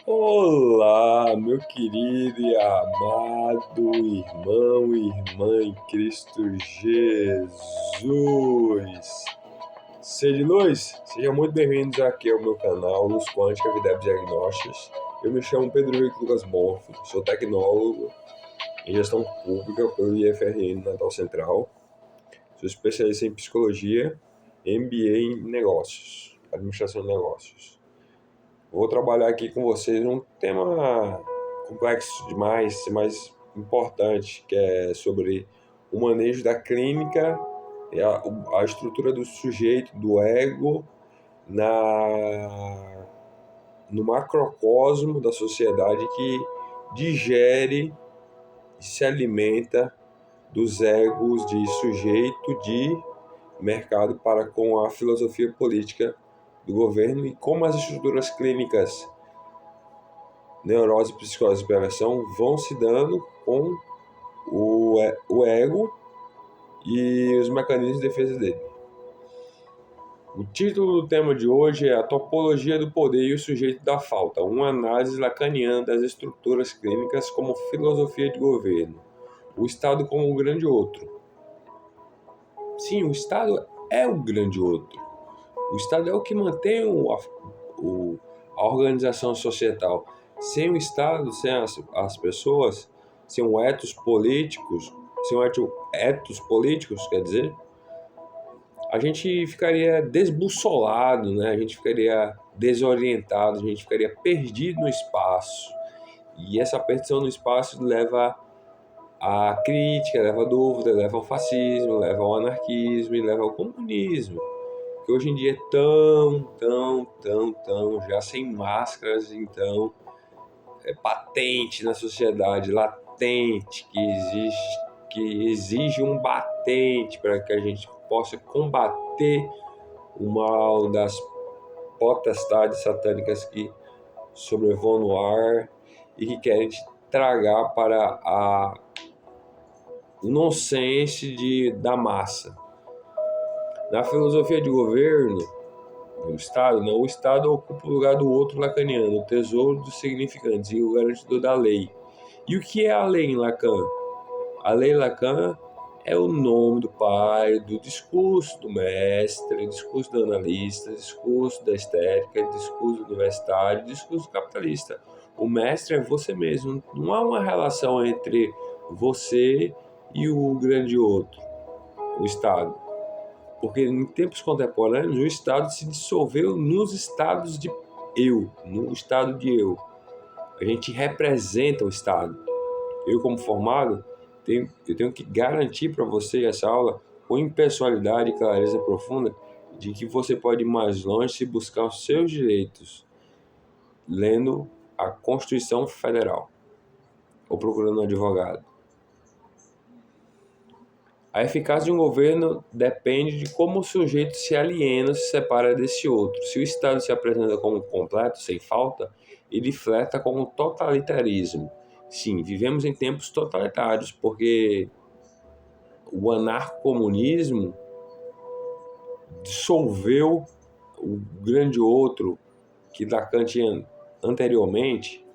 Olá, meu querido e amado irmão e irmã em Cristo Jesus. Ser de luz, sejam muito bem-vindos aqui ao meu canal Luz Quântica Vida Diagnósticos. Eu me chamo Pedro Henrique Lucas Bonfim, sou tecnólogo em gestão pública pelo IFRN Natal Central. Sou especialista em psicologia, MBA em negócios, administração de negócios. Vou trabalhar aqui com vocês um tema complexo demais, mas importante, que é sobre o manejo da clínica e a estrutura do sujeito, do ego, no macrocosmo da sociedade que digere e se alimenta dos egos de sujeito de mercado para com a filosofia política do governo e como as estruturas clínicas, neurose, psicose e perversão vão se dando com o ego e os mecanismos de defesa dele. O título do tema de hoje é A Topologia do Poder e o Sujeito da Falta, uma análise lacaniana das estruturas clínicas como filosofia de governo. O Estado como um grande outro. Sim, o Estado é o grande outro. O Estado é o que mantém a organização societal. Sem o Estado, sem as pessoas, sem o etos políticos, quer dizer, a gente ficaria desbussolado, né? A gente ficaria desorientado, a gente ficaria perdido no espaço. E essa perdição no espaço leva à crítica, leva à dúvida, leva ao fascismo, leva ao anarquismo e leva ao comunismo. Que hoje em dia é tão, já sem máscaras, então, é patente na sociedade, latente, que exige um batente para que a gente possa combater o mal das potestades satânicas que sobrevoam no ar e que querem te tragar para o nonsense da massa. Na filosofia de governo, o Estado ocupa o lugar do outro lacaniano, o tesouro dos significantes e o garantidor da lei. E o que é a lei em Lacan? A lei Lacan é o nome do pai, do discurso do mestre, discurso do analista, discurso da estética, discurso universitário, discurso capitalista. O mestre é você mesmo. Não há uma relação entre você e o grande outro, o Estado. Porque em tempos contemporâneos o Estado se dissolveu nos estados de eu, no estado de eu. A gente representa o Estado. Eu, como formado, eu tenho que garantir para você essa aula com impessoalidade e clareza profunda de que você pode ir mais longe se buscar os seus direitos lendo a Constituição Federal ou procurando um advogado. A eficácia de um governo depende de como o sujeito se aliena, se separa desse outro. Se o Estado se apresenta como completo, sem falta, ele flerta com o totalitarismo. Sim, vivemos em tempos totalitários, porque o anarcocomunismo dissolveu o grande outro que Lacan tinha anteriormente,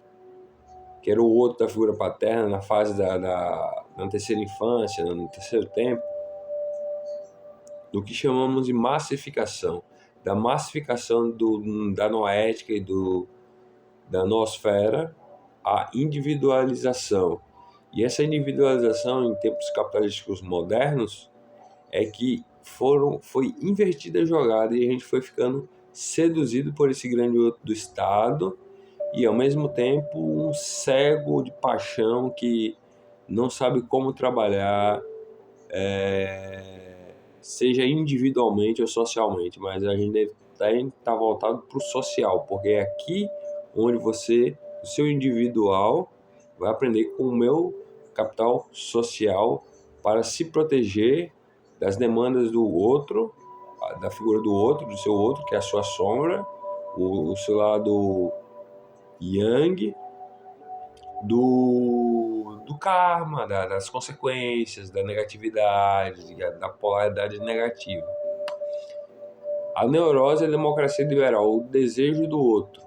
que era o outro da figura paterna na fase na terceira infância, no terceiro tempo, do que chamamos de massificação, da massificação da noética e da noosfera, a individualização. E essa individualização em tempos capitalísticos modernos é que foi invertida a jogada e a gente foi ficando seduzido por esse grande outro do Estado e ao mesmo tempo um cego de paixão que não sabe como trabalhar, seja individualmente ou socialmente, mas a gente deve estar voltado para o social, porque é aqui onde o seu individual, vai aprender com o meu capital social para se proteger das demandas do outro, da figura do outro, do seu outro, que é a sua sombra, o seu lado yang, do karma, das consequências, da negatividade, da polaridade negativa. A neurose é a democracia liberal, o desejo do outro.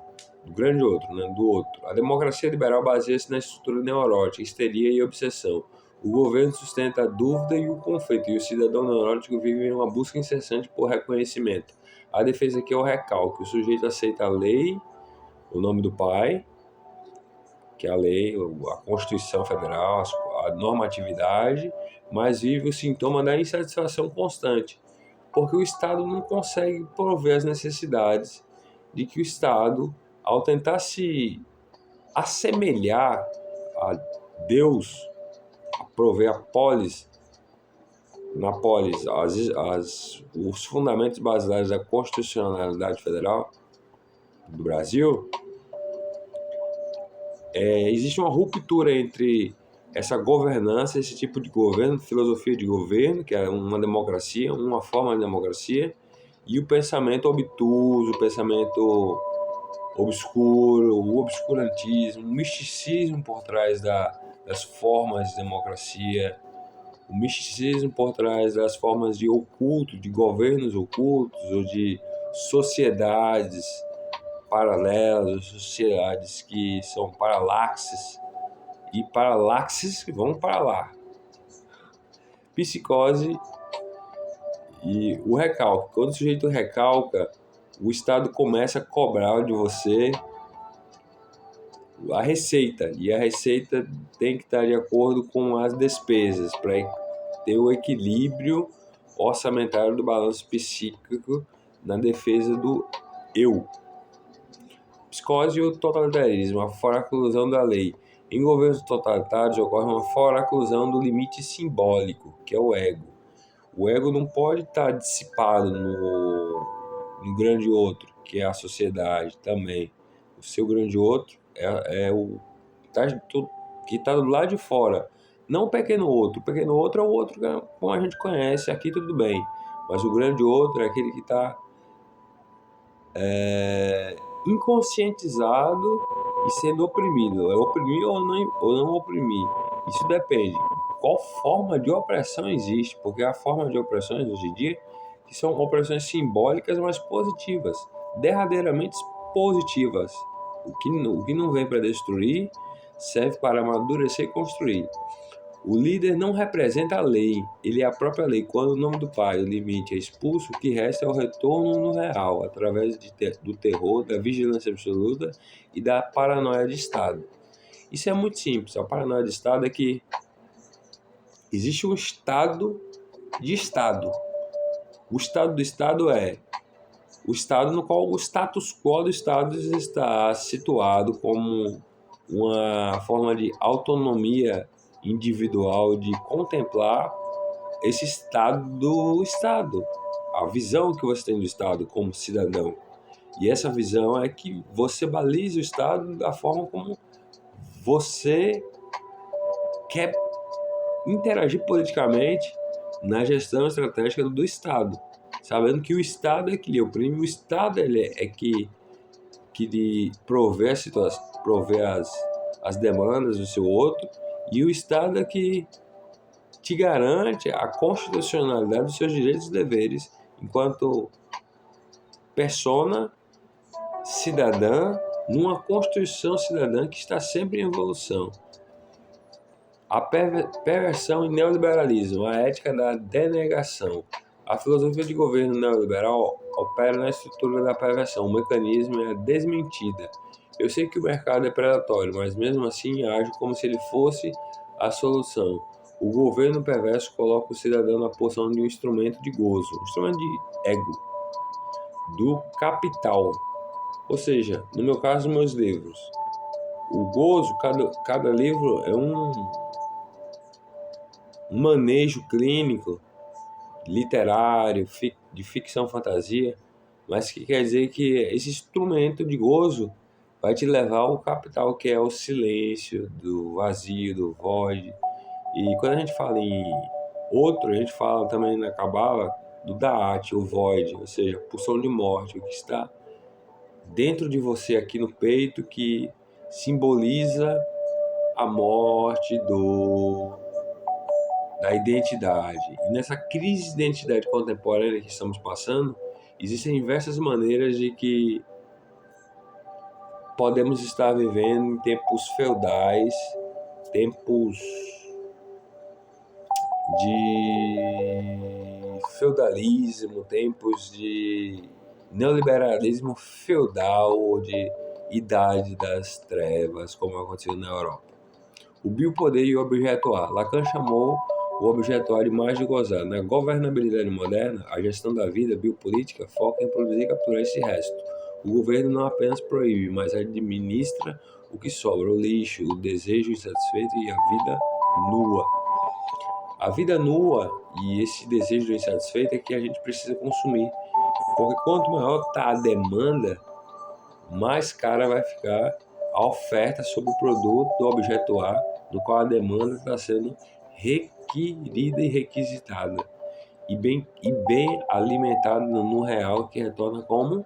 do grande outro, né, do outro. A democracia liberal baseia-se na estrutura neurótica, histeria e obsessão. O governo sustenta a dúvida e o conflito, e o cidadão neurótico vive em uma busca incessante por reconhecimento. A defesa aqui é o recalque. O sujeito aceita a lei, o nome do pai, que é a lei, a Constituição Federal, a normatividade, mas vive o sintoma da insatisfação constante, porque o Estado não consegue prover as necessidades de que o Estado, ao tentar se assemelhar a Deus, a prover a polis, na polis, os fundamentos basilares da constitucionalidade federal do Brasil, existe uma ruptura entre essa governança, esse tipo de governo, filosofia de governo, que é uma democracia, uma forma de democracia, e o pensamento obtuso, o pensamento obscuro, o obscurantismo, o misticismo por trás das formas de democracia, o misticismo por trás das formas de oculto, de governos ocultos ou de sociedades paralelas, sociedades que são paralaxes e paralaxes que vão para lá. Psicose e o recalque. Quando o sujeito recalca, o Estado começa a cobrar de você a receita, e a receita tem que estar de acordo com as despesas para ter o equilíbrio orçamentário do balanço psíquico na defesa do eu. Psicose e o totalitarismo, a foraclusão da lei. Em governos totalitários ocorre uma foraclusão do limite simbólico, que é o ego. O ego não pode estar dissipado no grande outro, que é a sociedade também. O seu grande outro é o que está do lado de fora. Não o pequeno outro. O pequeno outro é o outro que como a gente conhece, aqui tudo bem. Mas o grande outro é aquele que está inconscientizado e sendo oprimido. É oprimir ou não oprimir. Isso depende. Qual forma de opressão existe? Porque há formas de opressões hoje em dia que são opressões simbólicas, mas positivas. Derradeiramente positivas. O que não vem para destruir serve para amadurecer e construir. O líder não representa a lei, ele é a própria lei. Quando o nome do pai, o limite, é expulso, o que resta é o retorno no real, através do terror, da vigilância absoluta e da paranoia de Estado. Isso é muito simples. A paranoia de Estado é que existe um estado de Estado. O estado do Estado é o estado no qual o status quo do Estado está situado como uma forma de autonomia individual de contemplar esse estado do Estado, a visão que você tem do Estado como cidadão. E essa visão é que você baliza o Estado da forma como você quer interagir politicamente na gestão estratégica do Estado, sabendo que o Estado é que lhe oprime, o Estado é que lhe provê as demandas do seu outro, e o Estado é que te garante a constitucionalidade dos seus direitos e deveres enquanto persona cidadã numa Constituição cidadã que está sempre em evolução. A perversão e neoliberalismo, a ética da denegação. A filosofia de governo neoliberal opera na estrutura da perversão. O mecanismo é a desmentida. Eu sei que o mercado é predatório, mas mesmo assim age como se ele fosse a solução. O governo perverso coloca o cidadão na posição de um instrumento de gozo, um instrumento de ego, do capital. Ou seja, no meu caso, meus livros. O gozo, cada livro é um manejo clínico, literário, de ficção fantasia, mas que quer dizer que esse instrumento de gozo vai te levar ao capital, que é o silêncio, do vazio, do void. E quando a gente fala em outro, a gente fala também na Cabala do Da'at, o void, ou seja, pulsão de morte, o que está dentro de você aqui no peito, que simboliza a morte da identidade. E nessa crise de identidade contemporânea que estamos passando, existem diversas maneiras de que podemos estar vivendo em tempos feudais, tempos de feudalismo, tempos de neoliberalismo feudal ou de idade das trevas, como aconteceu na Europa. O biopoder e o objeto A. Lacan chamou o objeto A de mais de gozar. Na governabilidade moderna, a gestão da vida biopolítica foca em produzir e capturar esse resto. O governo não apenas proíbe, mas administra o que sobra, o lixo, o desejo insatisfeito e a vida nua. A vida nua e esse desejo insatisfeito é que a gente precisa consumir. Porque quanto maior está a demanda, mais cara vai ficar a oferta sobre o produto do objeto A, no qual a demanda está sendo requerida e requisitada, e bem alimentada no real, que retorna como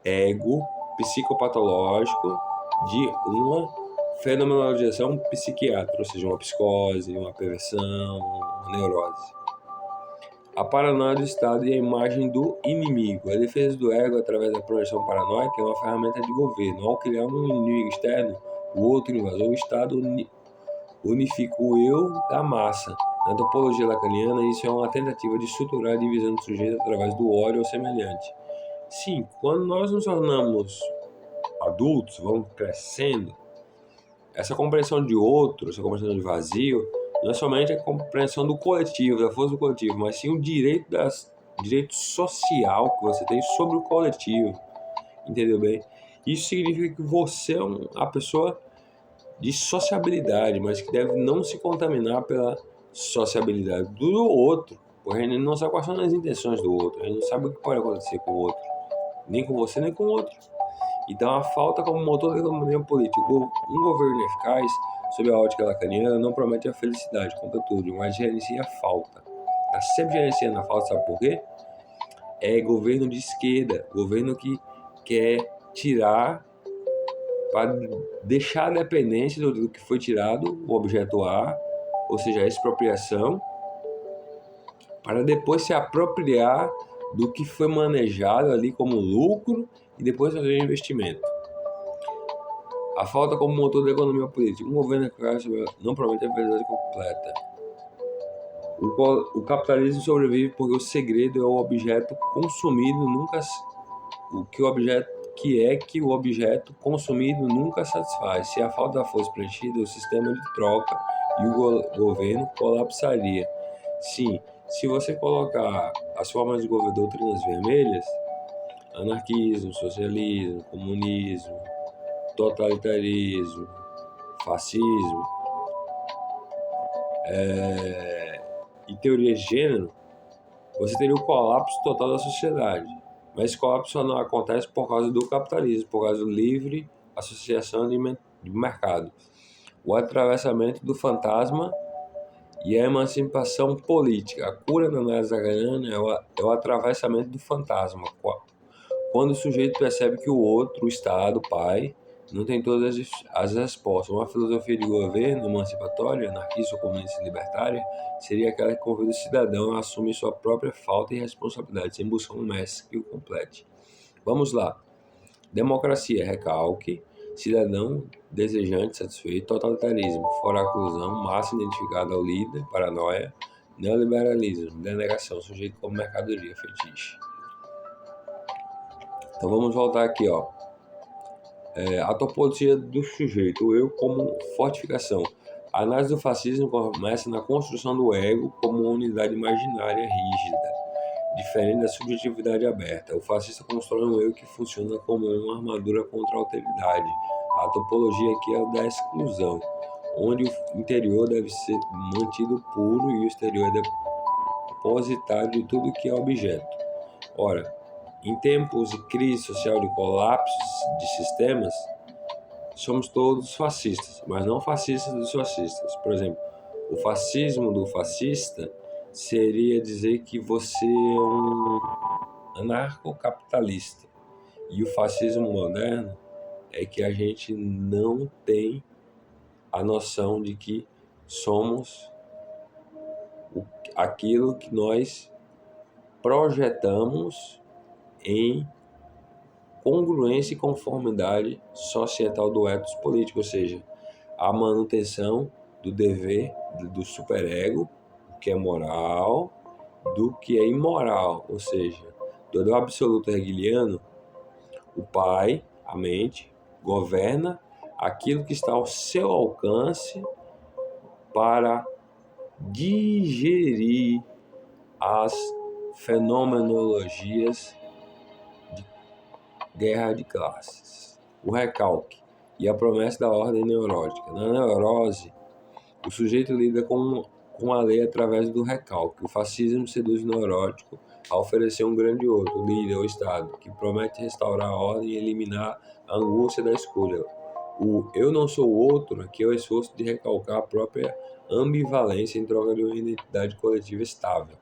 ego psicopatológico de uma fenomenologização psiquiátrica, ou seja, uma psicose, uma perversão, uma neurose. A paranoia do Estado e a imagem do inimigo. A defesa do ego através da projeção paranoica é uma ferramenta de governo. Ao criar um inimigo externo, o outro invasor, o Estado unifica o eu da massa. Na topologia lacaniana, isso é uma tentativa de estruturar a divisão do sujeito através do ódio ou semelhante. Sim, quando nós nos tornamos adultos, vamos crescendo, essa compreensão de outro, essa compreensão de vazio, não é somente a compreensão do coletivo, da força do coletivo, mas sim o direito social que você tem sobre o coletivo. Entendeu bem? Isso significa que você é uma pessoa de sociabilidade, mas que deve não se contaminar pela sociabilidade do outro, porque a gente não sabe quais são as intenções do outro, a gente não sabe o que pode acontecer com o outro, nem com você, nem com o outro. Então, a falta como motor da economia política. Um governo eficaz, sob a ótica lacaniana, não promete a felicidade, completude, mas gerencia a falta. Está sempre gerenciando a falta, sabe por quê? É governo de esquerda, governo que quer tirar, para deixar a dependência do que foi tirado, o objeto A, ou seja, a expropriação, para depois se apropriar do que foi manejado ali como lucro e depois fazer investimento. A falta como motor da economia política. Um governo eficaz não promete a felicidade completa. O capitalismo sobrevive porque o segredo é o objeto consumido nunca que o objeto consumido nunca satisfaz. Se a falta fosse preenchida, o sistema de troca e o governo colapsaria. Sim, se você colocar as formas de governo doutrinas vermelhas, anarquismo, socialismo, comunismo, totalitarismo, fascismo e teoria de gênero, você teria o colapso total da sociedade. Mas esse colapso só não acontece por causa do capitalismo, por causa do livre associação de mercado. O atravessamento do fantasma e a emancipação política. A cura na análise lacaniana é o atravessamento do fantasma. Quando o sujeito percebe que o outro, o Estado, o pai, não tem todas as respostas. Uma filosofia de governo emancipatória, anarquista, comunista e libertária, seria aquela que convida o cidadão a assumir sua própria falta e responsabilidade, sem buscar um mestre que o complete. Vamos lá. Democracia, recalque, cidadão desejante, satisfeito, totalitarismo, fora a inclusão, massa identificada ao líder, paranoia, neoliberalismo, denegação, sujeito como mercadoria, fetiche. Então vamos voltar aqui, ó. A topologia do sujeito, o eu como fortificação. A análise do fascismo começa na construção do ego como uma unidade imaginária rígida, diferente da subjetividade aberta. O fascista constrói um eu que funciona como uma armadura contra a alteridade. A topologia aqui é a da exclusão, onde o interior deve ser mantido puro e o exterior é depositário de tudo que é objeto. Ora, em tempos de crise social, de colapso de sistemas, somos todos fascistas, mas não fascistas dos fascistas. Por exemplo, o fascismo do fascista seria dizer que você é um anarcocapitalista. E o fascismo moderno é que a gente não tem a noção de que somos aquilo que nós projetamos em congruência e conformidade societal do ethos político, ou seja, a manutenção do dever do superego, o que é moral, do que é imoral, ou seja, do absoluto hegeliano, o pai, a mente, governa aquilo que está ao seu alcance para digerir as fenomenologias de guerra de classes. O recalque e a promessa da ordem neurótica. Na neurose, o sujeito lida com a lei através do recalque. O fascismo seduz o neurótico a oferecer um grandioso líder ao Estado, que promete restaurar a ordem e eliminar a angústia da escolha. O eu não sou outro, aqui é o esforço de recalcar a própria ambivalência em troca de uma identidade coletiva estável.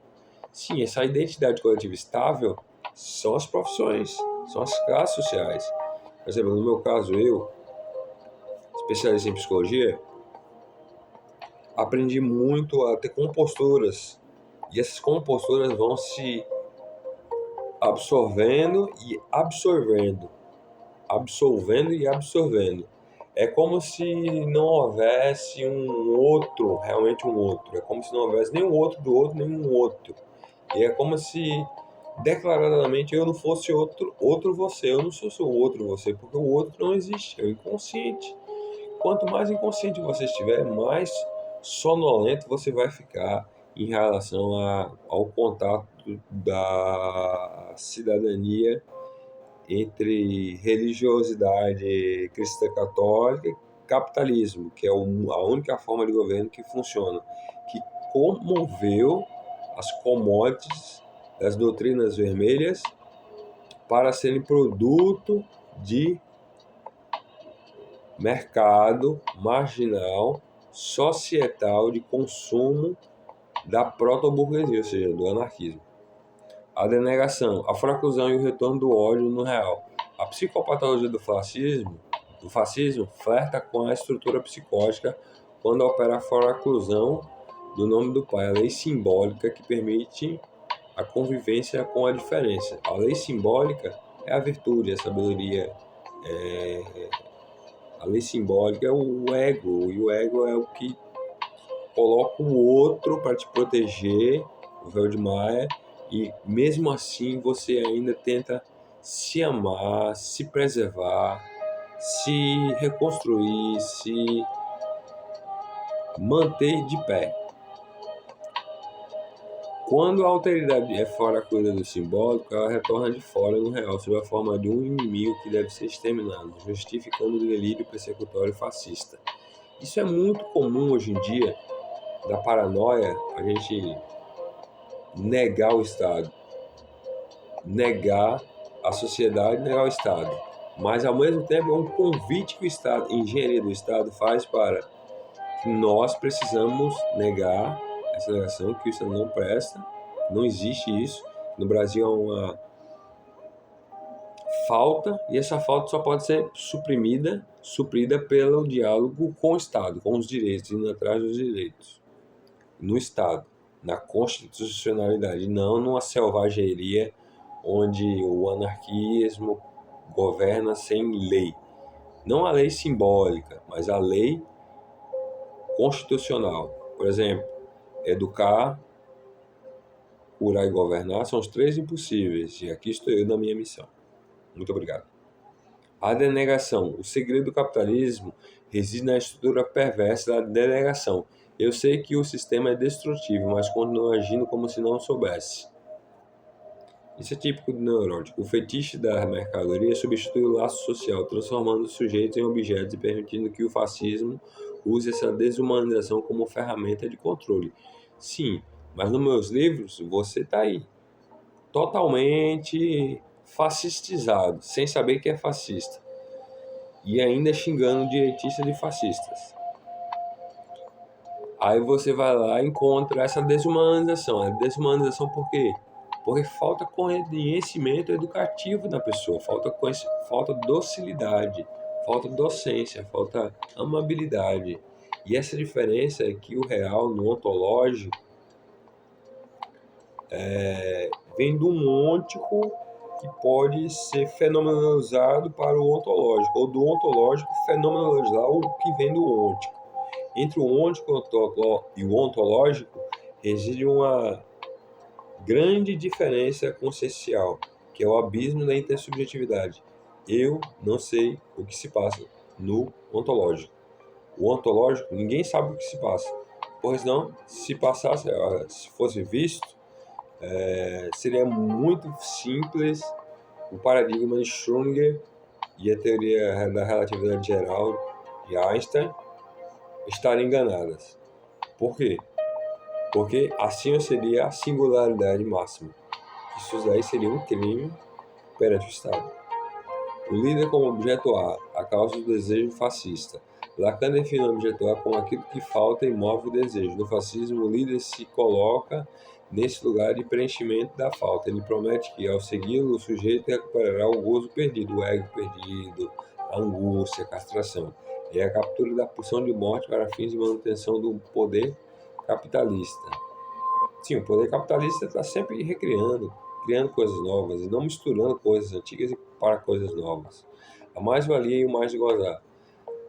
Sim, essa identidade coletiva estável são as profissões, são as classes sociais. Por exemplo, no meu caso, eu, especialista em psicologia, aprendi muito a ter composturas. E essas composturas vão se absorvendo e absorvendo. Absolvendo e absorvendo. É como se não houvesse um outro, realmente um outro. É como se não houvesse nem um outro do outro, nem um outro. E é como se, declaradamente, eu não fosse outro você. Eu não sou seu outro você, porque o outro não existe. É o inconsciente. Quanto mais inconsciente você estiver, mais sonolento você vai ficar em relação ao contato da cidadania entre religiosidade cristã católica e capitalismo, que é a única forma de governo que funciona, que comoveu as commodities das doutrinas vermelhas para serem produto de mercado marginal, societal de consumo da proto-burguesia, ou seja, do anarquismo. A denegação, a fracusão e o retorno do ódio no real. A psicopatologia do fascismo flerta com a estrutura psicótica quando opera a fracusão do nome do pai, a lei simbólica que permite a convivência com a diferença. A lei simbólica é a virtude, a sabedoria, a lei simbólica é o ego, e o ego é o que coloca o outro para te proteger, o véu de Maia, e mesmo assim você ainda tenta se amar, se preservar, se reconstruir, se manter de pé. Quando a alteridade é fora a coisa do simbólico, ela retorna de fora no real, sob a forma de um inimigo que deve ser exterminado, justificando o delírio persecutório fascista. Isso é muito comum hoje em dia, da paranoia, a gente negar o Estado, negar a sociedade, negar o Estado. Mas, ao mesmo tempo, é um convite que o Estado, a engenharia do Estado faz para que nós precisamos negar essa negação, que o Estado não presta, não existe isso. No Brasil há uma falta, e essa falta só pode ser suprida pelo diálogo com o Estado, com os direitos, indo atrás dos direitos, no Estado, na constitucionalidade, não numa selvageria onde o anarquismo governa sem lei. Não a lei simbólica, mas a lei constitucional. Por exemplo, educar, curar e governar são os três impossíveis, e aqui estou eu na minha missão. Muito obrigado. A denegação. O segredo do capitalismo reside na estrutura perversa da denegação. Eu sei que o sistema é destrutivo, mas continuo agindo como se não soubesse. Isso é típico do neurótico. O fetiche da mercadoria substitui o laço social, transformando os sujeitos em objetos e permitindo que o fascismo use essa desumanização como ferramenta de controle. Sim, mas nos meus livros você está aí, totalmente fascistizado, sem saber que é fascista. E ainda xingando direitistas e fascistas. Aí você vai lá e encontra essa desumanização. A desumanização por quê? Porque falta conhecimento educativo na pessoa, falta docilidade, falta docência, falta amabilidade. E essa diferença é que o real, no ontológico, vem do montico que pode ser fenomenalizado para o ontológico, ou do ontológico fenomenalizar o que vem do ôntico. Entre o ôntico e o ontológico reside uma grande diferença consciencial, que é o abismo da intersubjetividade. Eu não sei o que se passa no ontológico. O ontológico, ninguém sabe o que se passa. Pois não, se passasse, se fosse visto, seria muito simples o paradigma de Schrödinger e a teoria da relatividade geral de Einstein estarem enganadas. Por quê? Porque assim seria a singularidade máxima. Isso daí seria um crime perante o Estado. O líder como objeto A causa do desejo fascista. Lacan define o objeto A como aquilo que falta e move o desejo. No fascismo, o líder se coloca nesse lugar de preenchimento da falta. Ele promete que, ao segui-lo, o sujeito recuperará o gozo perdido, o ego perdido, a angústia, a castração. É a captura da pulsão de morte para fins de manutenção do poder capitalista. Sim, o poder capitalista está sempre recriando, criando coisas novas e não misturando coisas antigas para coisas novas. A mais-valia e o mais de gozar.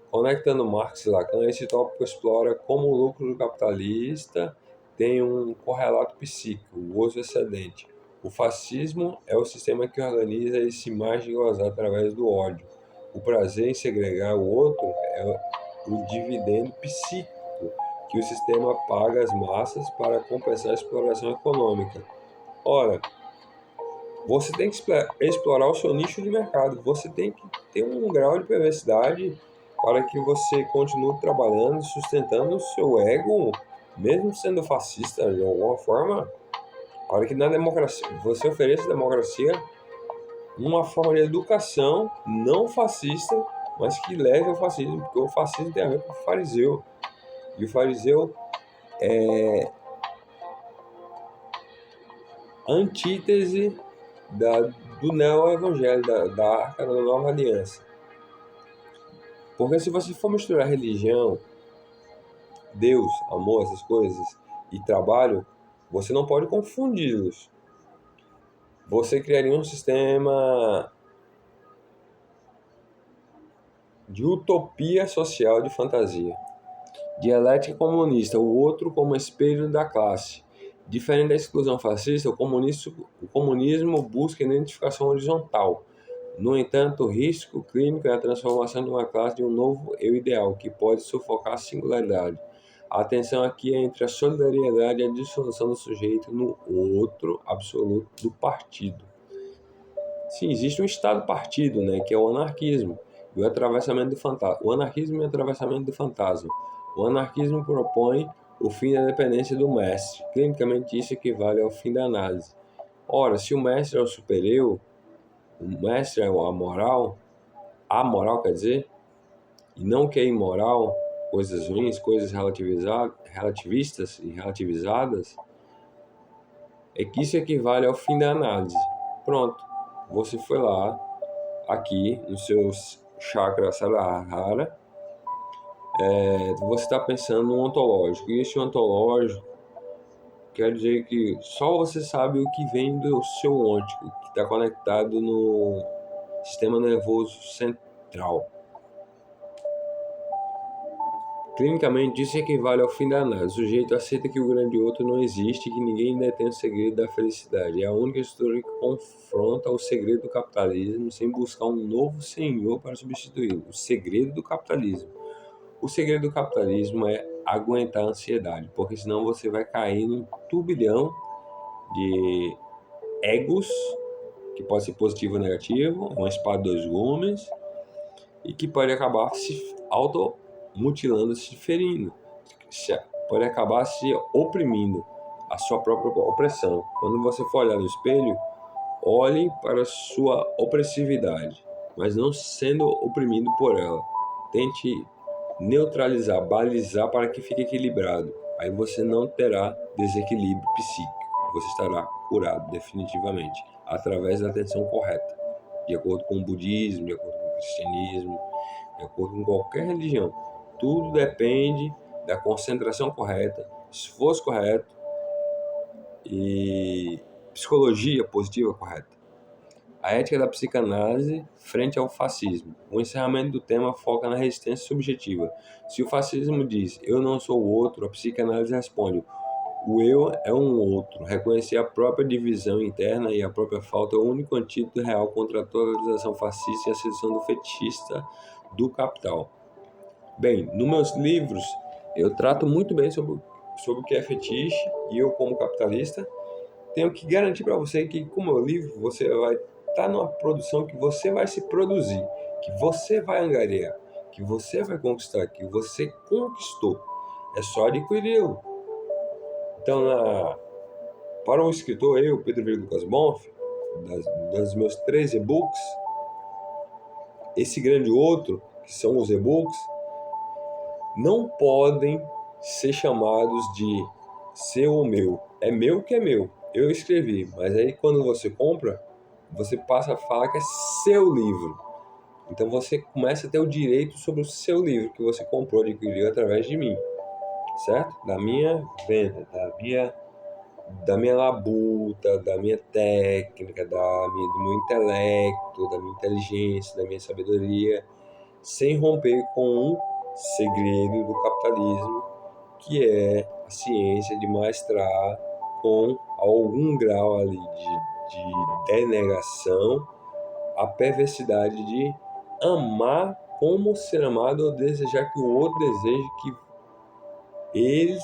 Conectando Marx e Lacan, esse tópico explora como o lucro do capitalista tem um correlato psíquico, o gozo excedente. O fascismo é o sistema que organiza esse mais de gozar através do ódio. O prazer em segregar o outro é o dividendo psíquico que o sistema paga às massas para compensar a exploração econômica. Ora, você tem que explorar o seu nicho de mercado, você tem que ter um grau de perversidade para que você continue trabalhando, sustentando o seu ego, mesmo sendo fascista de alguma forma, para que na democracia, você ofereça à democracia uma forma de educação não fascista, mas que leve ao fascismo, porque o fascismo tem a ver com o fariseu. E o fariseu é antítese do neo-evangelho, da Arca da Nova Aliança. Porque se você for misturar religião, Deus, amor, essas coisas, e trabalho, você não pode confundi-los. Você criaria um sistema de utopia social de fantasia. Dialética comunista, o outro como espelho da classe. Diferente da exclusão fascista, o comunismo busca identificação horizontal. No entanto, o risco clínico é a transformação de uma classe de um novo eu ideal, que pode sufocar a singularidade. A tensão aqui é entre a solidariedade e a dissolução do sujeito no outro absoluto do partido. Sim, existe um estado-partido, né, que é o anarquismo e o atravessamento do fantasma. O anarquismo e o atravessamento do fantasma. O anarquismo propõe o fim da dependência do mestre. Clinicamente, isso equivale ao fim da análise. Ora, se o mestre é o superior, o mestre é a moral quer dizer, e não que é imoral, coisas ruins, coisas relativistas e relativizadas, é que isso equivale ao fim da análise. Pronto, você foi lá, aqui, nos seus chakras Sarahara, você está pensando no ontológico, e esse ontológico quer dizer que só você sabe o que vem do seu ôntico, que está conectado no sistema nervoso central. Clinicamente, isso equivale ao fim da análise. O sujeito aceita que o grande outro não existe e que ninguém detém o segredo da felicidade. É a única estrutura que confronta o segredo do capitalismo sem buscar um novo senhor para substituí-lo. O segredo do capitalismo. O segredo do capitalismo é aguentar a ansiedade, porque senão você vai cair num turbilhão de egos, que pode ser positivo ou negativo, uma espada de dois gumes, e que pode acabar se automutilando, se ferindo, pode acabar se oprimindo, a sua própria opressão. Quando você for olhar no espelho, olhe para a sua opressividade, mas não sendo oprimido por ela. Tente neutralizar, balizar para que fique equilibrado. Aí você não terá desequilíbrio psíquico. Você estará curado definitivamente, através da atenção correta, de acordo com o budismo, de acordo com o cristianismo, de acordo com qualquer religião. Tudo depende da concentração correta, esforço correto e psicologia positiva correta. A ética da psicanálise frente ao fascismo. O encerramento do tema foca na resistência subjetiva. Se o fascismo diz eu não sou o outro, a psicanálise responde o eu é um outro. Reconhecer a própria divisão interna e a própria falta é o único antídoto real contra a totalização fascista e a sedução do fetichista do capital. Bem, nos meus livros eu trato muito bem sobre o que é fetiche e eu, como capitalista, tenho que garantir para você que com o meu livro você vai estar numa produção que você vai se produzir, que você vai angariar, que você vai conquistar, que você conquistou. É só adquiri-lo. Então, para um escritor, eu, Pedro Vieira Lucas Bonf, dos meus 3 e-books, esse grande outro, que são os e-books, não podem ser chamados de seu ou meu. É meu que é meu. Eu escrevi, mas aí quando você compra, você passa a falar que é seu livro. Então você começa a ter o direito sobre o seu livro que você comprou, adquiriu através de mim, certo? Da minha venda, da minha labuta, da minha técnica, do meu intelecto, da minha inteligência, da minha sabedoria, sem romper com um segredo do capitalismo, que é a ciência de mestrar com algum grau ali de denegação a perversidade de amar como ser amado ou desejar que o outro deseje que eles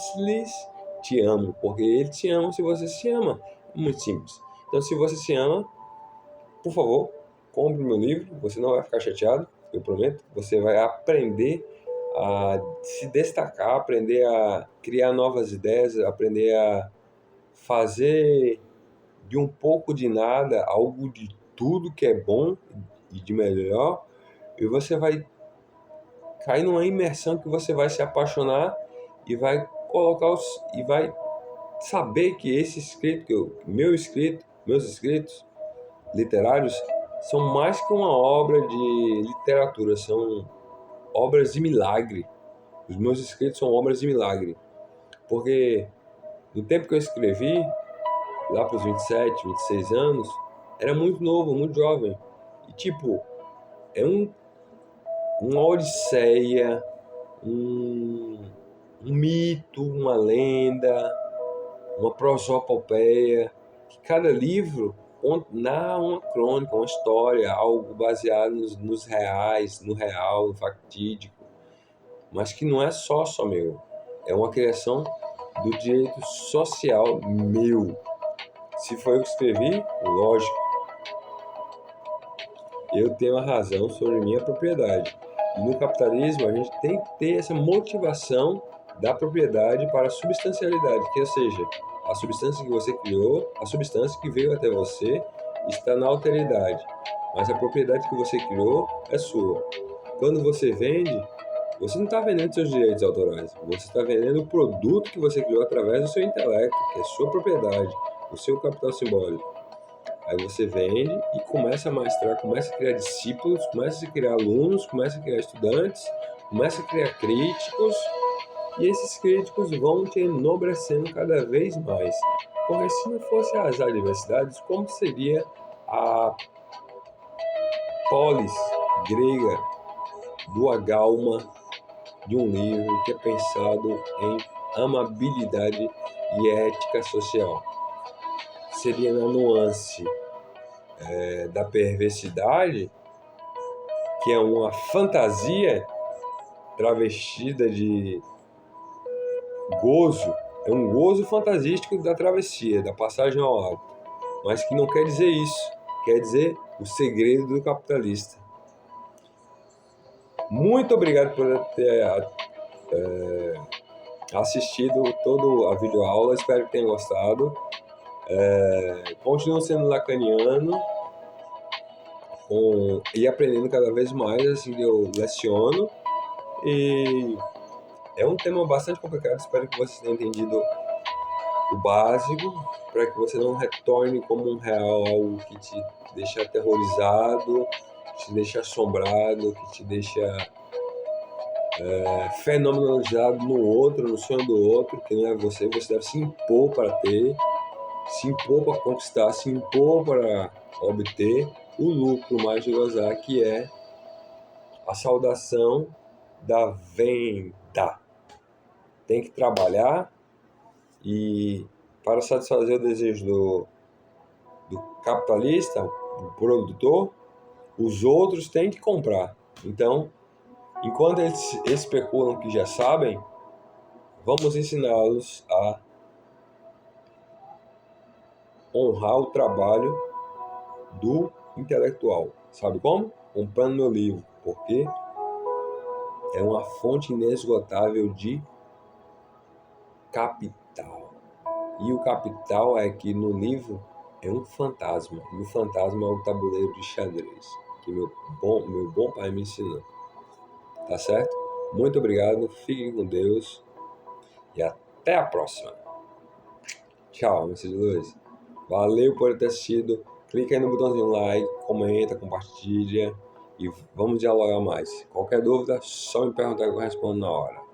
te amam, porque eles te amam se você se ama. É muito simples. Então, se você se ama, por favor, compre meu livro, você não vai ficar chateado, eu prometo. Você vai aprender a se destacar, aprender a criar novas ideias, aprender a fazer de um pouco de nada algo de tudo que é bom e de melhor, e você vai cair numa imersão que você vai se apaixonar e vai e vai saber que esse escrito, meus escritos literários são mais que uma obra de literatura, são obras de milagre. Os meus escritos são obras de milagre. Porque no tempo que eu escrevi, lá para os 27, 26 anos, era muito novo, muito jovem. E é uma odisseia, um mito, uma lenda, uma prosopopeia, que cada livro narra uma crônica, uma história, algo baseado nos reais, no real, no factídico, mas que não é só meu, é uma criação do direito social meu. Se foi eu que escrevi, lógico, eu tenho a razão sobre minha propriedade. E no capitalismo a gente tem que ter essa motivação da propriedade para a substancialidade, que ou seja, a substância que você criou, a substância que veio até você está na alteridade, mas a propriedade que você criou é sua. Quando você vende, você não está vendendo seus direitos autorais, você está vendendo o produto que você criou através do seu intelecto, que é sua propriedade, o seu capital simbólico. Aí você vende e começa a mestrar, começa a criar discípulos, começa a criar alunos, começa a criar estudantes, começa a criar críticos, e esses críticos vão te enobrecendo cada vez mais. Porque se não fosse as adversidades, como seria a polis grega do agalma de um livro que é pensado em amabilidade e ética social? Seria na nuance da perversidade, que é uma fantasia travestida de gozo, é um gozo fantasístico da travessia, da passagem ao alto, mas que não quer dizer isso, quer dizer o segredo do capitalista. Muito obrigado por ter assistido toda a videoaula, espero que tenham gostado. Continuo sendo lacaniano e aprendendo cada vez mais, assim que eu leciono, e é um tema bastante complicado, espero que vocês tenham entendido o básico, para que você não retorne como um real algo que te deixa aterrorizado, que te deixa assombrado, que te deixa fenomenalizado no outro, no sonho do outro, que não é você deve se impor para ter, se impor para conquistar, se impor para obter, o lucro mais de gozar, que é a saudação da venda. Tem que trabalhar e para satisfazer o desejo do capitalista, do produtor, os outros têm que comprar. Então, enquanto eles especulam que já sabem, vamos ensiná-los a honrar o trabalho do intelectual. Sabe como? Comprando meu livro, porque é uma fonte inesgotável de capital. E o capital é que no livro é um fantasma. E o fantasma é o tabuleiro de xadrez que meu bom pai me ensinou. Tá certo? Muito obrigado, fiquem com Deus e até a próxima. Tchau, Mr. Luz. Valeu por ter assistido. Clica aí no botãozinho like, comenta, compartilha e vamos dialogar mais. Qualquer dúvida, só me perguntar que eu respondo na hora.